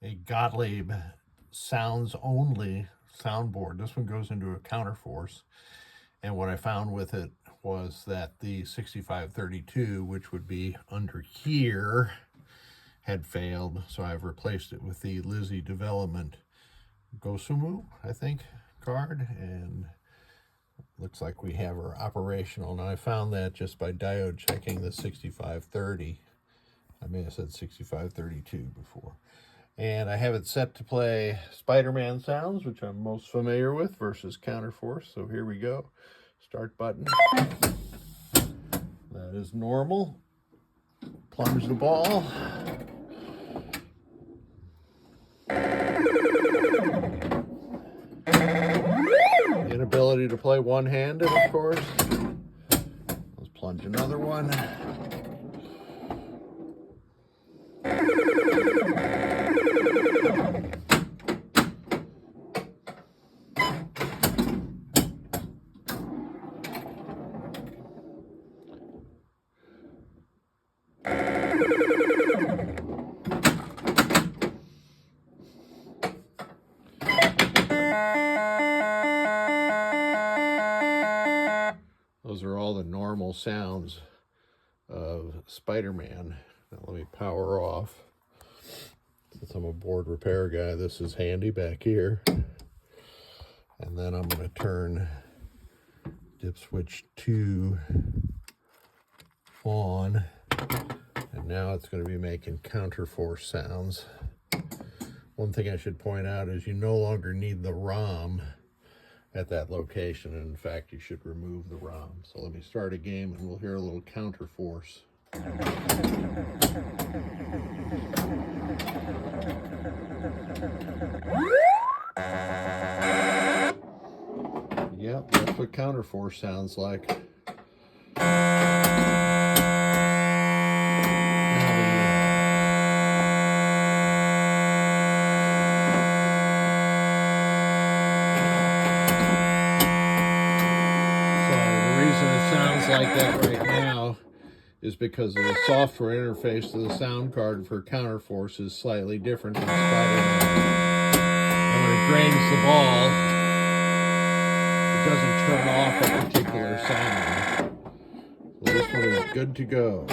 a Gottlieb sounds only soundboard. This one goes into a Counterforce. And what I found with it was that the 6532, which would be under here, had failed. So I've replaced it with the Lizzie Development Gosumu, I think, card. And looks like we have her operational. Now I found that just by diode checking the 6530. I may have said 6532 before. And I have it set to play Spider-Man sounds, which I'm most familiar with, versus Counterforce. So here we go. Start button. That is normal. Plunge the ball. Inability to play one-handed, of course. Let's plunge another one. Those are all the normal sounds of Spider-Man. Now let me power off. Since I'm a board repair guy, this is handy back here. And then I'm going to turn dip switch 2 on. And now it's going to be making Counterforce sounds. One thing I should point out is you no longer need the ROM at that location. And in fact, you should remove the ROM. So let me start a game and we'll hear a little Counterforce. Yep, that's what Counterforce sounds like. Sounds like that right now is because of the software interface to the sound card for Counterforce is slightly different than Spider-Man. And when it drains the ball, it doesn't turn off a particular sound. So this one is good to go.